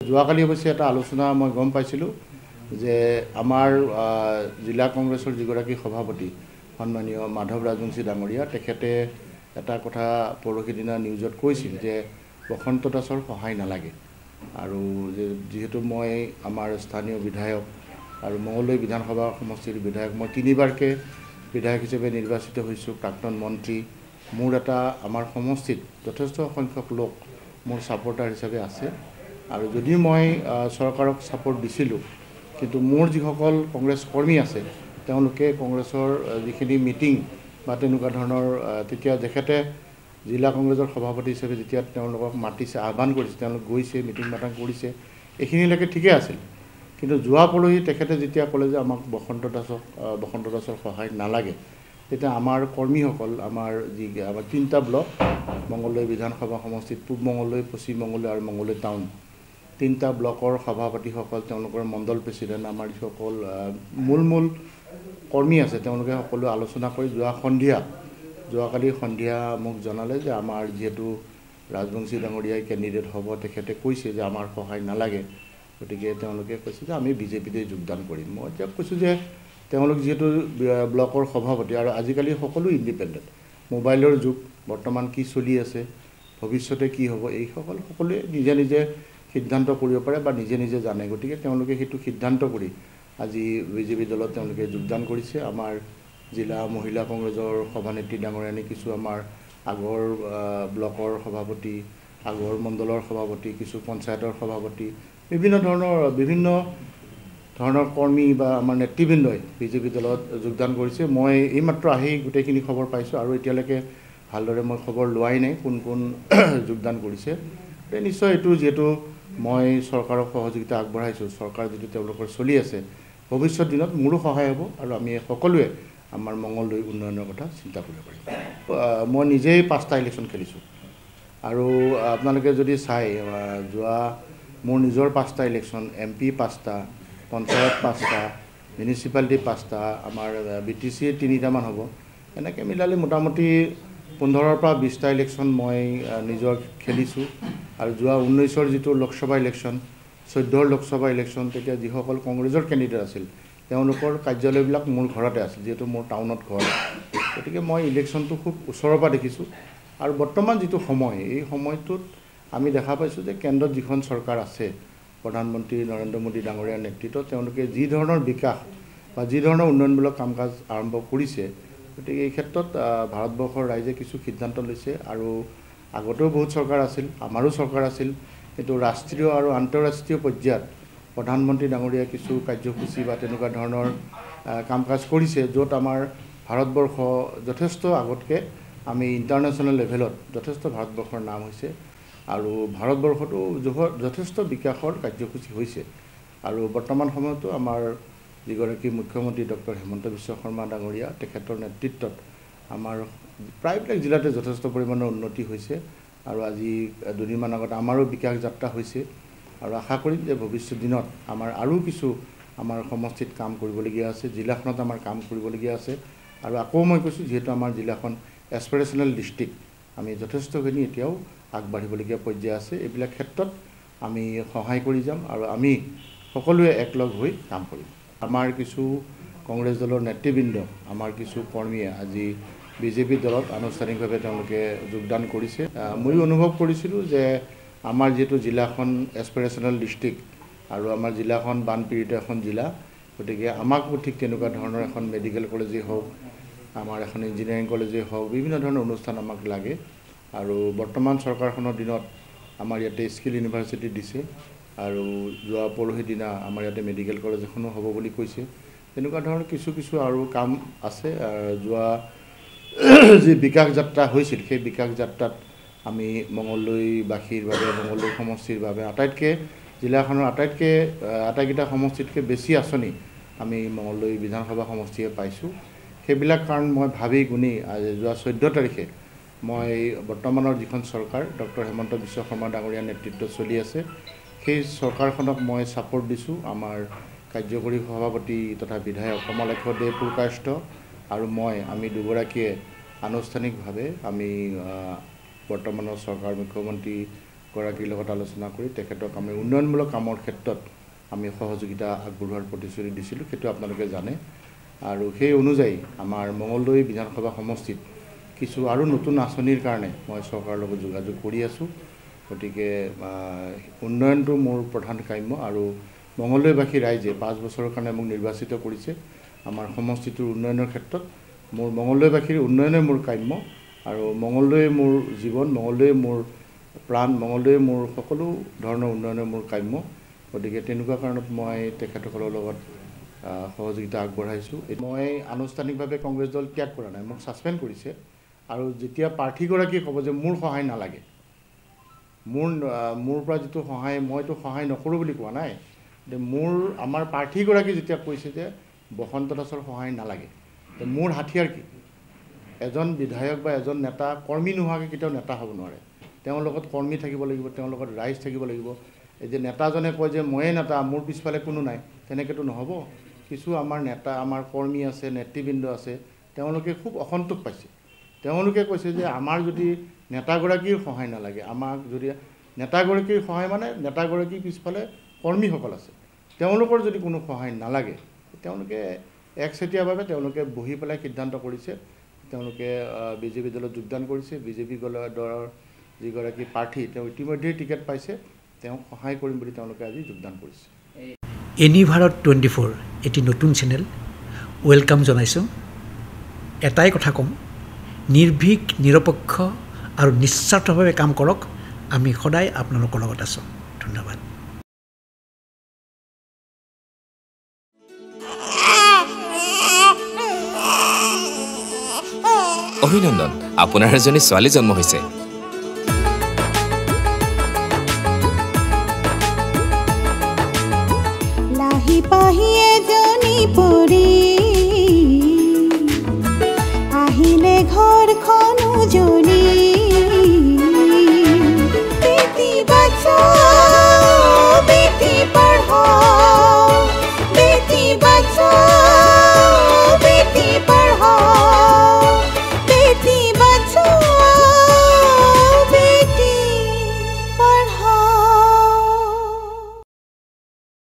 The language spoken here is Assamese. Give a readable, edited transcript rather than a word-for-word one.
যোৱাকালি অৱশ্যে এটা আলোচনা মই গম পাইছিলোঁ যে আমাৰ জিলা কংগ্ৰেছৰ যিগৰাকী সভাপতি সন্মানীয় মাধৱ ৰাজবংশী ডাঙৰীয়া তেখেতে এটা কথা পৰহি দিনা নিউজত কৈছিল যে বসন্ত দাসৰ সহায় নালাগে আৰু যেহেতু মই আমাৰ স্থানীয় বিধায়ক আৰু মঙলদৈ বিধানসভা সমষ্টিৰ বিধায়ক মই 3বাৰকৈ বিধায়ক হিচাপে নিৰ্বাচিত হৈছোঁ প্ৰাক্তন মন্ত্ৰী মোৰ এটা আমাৰ সমষ্টিত যথেষ্ট সংখ্যক লোক মোৰ ছাপোৰ্টাৰ হিচাপে আছে আৰু যদি মই চৰকাৰক ছাপোৰ্ট দিছিলোঁ কিন্তু মোৰ যিসকল কংগ্ৰেছ কৰ্মী আছে তেওঁলোকে কংগ্ৰেছৰ যিখিনি মিটিং বা তেনেকুৱা ধৰণৰ তেতিয়া তেখেতে জিলা কংগ্ৰেছৰ সভাপতি হিচাপে যেতিয়া তেওঁলোকক মাতিছে আহ্বান কৰিছে তেওঁলোক গৈছে মিটিং মাটাং কৰিছে এইখিনিলৈকে ঠিকে আছিল কিন্তু যোৱা পৰহি তেখেতে যেতিয়া ক'লে যে আমাক বসন্ত দাসৰ সহায় নালাগে তেতিয়া আমাৰ কৰ্মীসকল আমাৰ আমাৰ 3টা ব্লক মঙলদৈ বিধানসভা সমষ্টিত পূব মঙলদৈ পশ্চিম মঙলদৈ আৰু মঙলদৈ টাউন 3টা ব্লকৰ সভাপতিসকল তেওঁলোকৰ মণ্ডল প্ৰেচিডেণ্ট আমাৰ যিসকল মূল কৰ্মী আছে তেওঁলোকে সকলো আলোচনা কৰি যোৱাকালি সন্ধিয়া মোক জনালে যে আমাৰ যিহেতু ৰাজবংশী ডাঙৰীয়াই কেণ্ডিডেট হ'ব তেখেতে কৈছে যে আমাৰ সহায় নালাগে গতিকে তেওঁলোকে কৈছে যে আমি বিজেপিতে যোগদান কৰিম মই এতিয়া কৈছোঁ যে তেওঁলোক যিহেতু ব্লকৰ সভাপতি আৰু আজিকালি সকলো ইণ্ডিপেণ্ডেণ্ট মোবাইলৰ যুগ বৰ্তমান কি চলি আছে ভৱিষ্যতে কি হ'ব এই সকলোৱে নিজে সিদ্ধান্ত কৰিব পাৰে বা নিজে জানে গতিকে তেওঁলোকে সেইটো সিদ্ধান্ত কৰি আজি বিজেপি দলত তেওঁলোকে যোগদান কৰিছে আমাৰ জিলা মহিলা কংগ্ৰেছৰ সভানেত্ৰী ডাঙৰীয়ানী কিছু আমাৰ আগৰ ব্লকৰ সভাপতি আগৰ মণ্ডলৰ সভাপতি কিছু পঞ্চায়তৰ সভাপতি বিভিন্ন ধৰণৰ কৰ্মী বা আমাৰ নেতৃবৃন্দই বিজেপি দলত যোগদান কৰিছে মই এইমাত্ৰ আহি গোটেইখিনি খবৰ পাইছোঁ আৰু এতিয়ালৈকে ভালদৰে মই খবৰ লোৱাই নাই কোন যোগদান কৰিছে নিশ্চয় এইটো যিহেতু মই চৰকাৰক সহযোগিতা আগবঢ়াইছোঁ চৰকাৰ যিটো তেওঁলোকৰ চলি আছে ভৱিষ্যত দিনত মোৰো সহায় হ'ব আৰু আমি সকলোৱে আমাৰ মঙলদৈ উন্নয়নৰ কথা চিন্তা কৰিব পাৰিম মই নিজেই 5টা ইলেকশ্যন খেলিছোঁ আৰু আপোনালোকে যদি চাই যোৱা মোৰ নিজৰ 5টা ইলেকশ্যন MP 5টা পঞ্চায়ত 5টা মিউনিচিপালিটি 5টা আমাৰ BTC 3টামান হ'ব এনেকৈ মিলালে মোটামুটি 15ৰ পৰা 20টা ইলেকশ্যন মই নিজৰ খেলিছোঁ আৰু যোৱা 19ৰ যিটো লোকসভা ইলেকশ্যন 14ৰ লোকসভা ইলেকশ্যন তেতিয়া যিসকল কংগ্ৰেছৰ কেণ্ডিডেট আছিল তেওঁলোকৰ কাৰ্যালয়বিলাক মোৰ ঘৰতে আছিল যিহেতু মোৰ টাউনত ঘৰ গতিকে মই ইলেকশ্যনটো খুব ওচৰৰ পৰা দেখিছোঁ আৰু বৰ্তমান যিটো সময় এই সময়টোত আমি দেখা পাইছোঁ যে কেন্দ্ৰত যিখন চৰকাৰ আছে প্ৰধানমন্ত্ৰী নৰেন্দ্ৰ মোদী ডাঙৰীয়াৰ নেতৃত্বত তেওঁলোকে যি ধৰণৰ বিকাশ বা যি ধৰণৰ উন্নয়নমূলক কাম কাজ আৰম্ভ কৰিছে গতিকে এই ক্ষেত্ৰত ভাৰতবৰ্ষৰ ৰাইজে কিছু সিদ্ধান্ত লৈছে আৰু আগতেও বহুত চৰকাৰ আছিল আমাৰো চৰকাৰ আছিল কিন্তু ৰাষ্ট্ৰীয় আৰু আন্তঃৰাষ্ট্ৰীয় পৰ্যায়ত প্ৰধানমন্ত্ৰী ডাঙৰীয়াই কিছু কাৰ্যসূচী বা তেনেকুৱা ধৰণৰ কাম কাজ কৰিছে য'ত আমাৰ ভাৰতবৰ্ষ যথেষ্ট আগতকৈ আমি ইণ্টাৰনেশ্যনেল লেভেলত যথেষ্ট ভাৰতবৰ্ষৰ নাম হৈছে আৰু ভাৰতবৰ্ষতো যথেষ্ট বিকাশৰ কাৰ্যসূচী হৈছে আৰু বৰ্তমান সময়তো আমাৰ যিগৰাকী মুখ্যমন্ত্ৰী ডক্টৰ হেমন্ত বিশ্ব শৰ্মা ডাঙৰীয়া তেখেতৰ নেতৃত্বত আমাৰ প্ৰায়বিলাক জিলাতে যথেষ্ট পৰিমাণৰ উন্নতি হৈছে আৰু আজি দুদিনমান আগত আমাৰো বিকাশ যাত্ৰা হৈছে আৰু আশা কৰিম যে ভৱিষ্যত দিনত আমাৰ আৰু কিছু আমাৰ সমষ্টিত কাম কৰিবলগীয়া আছে জিলাখনত আমাৰ কাম কৰিবলগীয়া আছে আৰু আকৌ মই কৈছোঁ যিহেতু আমাৰ জিলাখন এছপিৰেশ্যনেল ডিষ্ট্ৰিক্ট আমি যথেষ্টখিনি এতিয়াও আগবাঢ়িবলগীয়া পৰ্যায় আছে এইবিলাক ক্ষেত্ৰত আমি সহায় কৰি যাম আৰু আমি সকলোৱে একলগ হৈ কাম কৰিম আমাৰ কিছু কংগ্ৰেছ দলৰ নেতৃবৃন্দ আমাৰ কিছু কৰ্মীয়ে আজি বিজেপি দলত আনুষ্ঠানিকভাৱে তেওঁলোকে যোগদান কৰিছে ময়ো অনুভৱ কৰিছিলোঁ যে আমাৰ যিহেতু জিলাখন এছপিৰেশ্যনেল ডিষ্ট্ৰিক্ট আৰু আমাৰ জিলাখন বানপীড়িত এখন জিলা গতিকে আমাকো ঠিক তেনেকুৱা ধৰণৰ এখন মেডিকেল কলেজেই হওক আমাৰ এখন ইঞ্জিনিয়াৰিং কলেজেই হওক বিভিন্ন ধৰণৰ অনুষ্ঠান আমাক লাগে আৰু বৰ্তমান চৰকাৰখনৰ দিনত আমাৰ ইয়াতে স্কিল ইউনিভাৰ্চিটি দিছে আৰু যোৱা পৰহি দিনা আমাৰ ইয়াতে মেডিকেল কলেজ এখনো হ'ব বুলি কৈছে তেনেকুৱা ধৰণৰ কিছু আৰু কাম আছে যোৱা যি বিকাশ যাত্ৰা হৈছিল সেই বিকাশ যাত্ৰাত আমি মঙলদৈবাসীৰ বাবে মঙলদৈ সমষ্টিৰ বাবে জিলাখনৰ আটাইকেইটা সমষ্টিতকৈ বেছি আঁচনি আমি মঙলদৈ বিধানসভা সমষ্টিয়ে পাইছোঁ সেইবিলাক কাৰণ মই ভাবি গুণি যোৱা 14 তাৰিখে মই বৰ্তমানৰ যিখন চৰকাৰ ডক্টৰ হেমন্ত বিশ্ব শৰ্মা ডাঙৰীয়াৰ নেতৃত্বত চলি আছে সেই চৰকাৰখনক মই ছাপোৰ্ট দিছোঁ আমাৰ কাৰ্যকৰী সভাপতি তথা বিধায়ক কমলাক্ষ দে পুৰকায়স্থ আৰু আমি দুগৰাকীয়ে আনুষ্ঠানিকভাৱে আমি বৰ্তমানৰ চৰকাৰ মুখ্যমন্ত্ৰী গৰাকীৰ লগত আলোচনা কৰি তেখেতক আমি উন্নয়নমূলক কামৰ ক্ষেত্ৰত আমি সহযোগিতা আগবঢ়োৱাৰ প্ৰতিশ্ৰুতি দিছিলোঁ, সেইটো আপোনালোকে জানে। আৰু সেই অনুযায়ী আমাৰ মঙলদৈ বিধানসভা সমষ্টিত কিছু আৰু নতুন আঁচনিৰ কাৰণে মই চৰকাৰৰ লগত যোগাযোগ কৰি আছোঁ। গতিকে উন্নয়নটো মোৰ প্ৰধান কাম্য আৰু মঙলদৈবাসী ৰাইজে 5 বছৰৰ কাৰণে মোক নিৰ্বাচিত কৰিছে। আমাৰ সমষ্টিটোৰ উন্নয়নৰ ক্ষেত্ৰত মোৰ মঙলদৈবাসীৰ উন্নয়নে মোৰ কাম্য আৰু মঙলদৈ মোৰ জীৱন, মঙলদৈ মোৰ প্ৰাণ, মঙলদৈ মোৰ সকলো ধৰণৰ উন্নয়নে মোৰ কাম্য। গতিকে তেনেকুৱা কাৰণত মই তেখেতসকলৰ লগত সহযোগিতা আগবঢ়াইছোঁ। মই আনুষ্ঠানিকভাৱে কংগ্ৰেছ দল ত্যাগ কৰা নাই, মোক ছাছপেণ্ড কৰিছে। আৰু যেতিয়া প্ৰাৰ্থীগৰাকীয়ে ক'ব যে মোৰ সহায় নালাগে, মোৰ পৰা যিটো সহায়, মইতো সহায় নকৰোঁ বুলি কোৱা নাই, আমাৰ প্ৰাৰ্থীগৰাকী যেতিয়া কৈছে যে বসন্ত দাসৰ সহায় নালাগে, মোৰ হাথিয়াৰ কি? এজন বিধায়ক বা এজন নেতা কৰ্মী নোহোৱাকৈ কেতিয়াও নেতা হ'ব নোৱাৰে। তেওঁৰ লগত কৰ্মী থাকিব লাগিব, তেওঁৰ লগত ৰাইজ থাকিব লাগিব। এই যে নেতাজনে কয় যে ময়ে নেতা, মোৰ পিছফালে কোনো নাই, তেনেকৈতো নহ'ব। কিছু আমাৰ নেতা, আমাৰ কৰ্মী আছে, নেতৃবৃন্দ আছে, তেওঁলোকে খুব অসন্তোষ পাইছে। তেওঁলোকে কৈছে যে আমাৰ যদি নেতাগৰাকীৰ সহায় নালাগে, আমাক যদি নেতাগৰাকীৰ সহায় মানে নেতাগৰাকীৰ পিছফালে কৰ্মীসকল আছে, তেওঁলোকৰ যদি কোনো সহায় নালাগে, তেওঁলোকে একচেটিয়াভাৱে তেওঁলোকে বহি পেলাই সিদ্ধান্ত কৰিছে। তেওঁলোকে বিজেপি দলত যোগদান কৰিছে। বিজেপি দলৰ যিগৰাকী প্ৰাৰ্থী তেওঁ ইতিমধ্যেই টিকেট পাইছে, তেওঁক সহায় কৰিম বুলি তেওঁলোকে আজি যোগদান কৰিছে। এনি ভাৰত 24 এটি নতুন চেনেল ৱেলকাম জনাইছোঁ। এটাই কথা ক'ম, নিৰ্ভীক, নিৰপেক্ষ আৰু নিস্বাৰ্থভাৱে কাম কৰক। আমি সদায় আপোনালোকৰ লগত আছোঁ। ধন্যবাদ। অভিনন্দন, আপোনাৰ এজনী ছোৱালী জন্ম হৈছে। লাহি পাহি এজনী পৰি আহিলে ঘৰখন উজলি।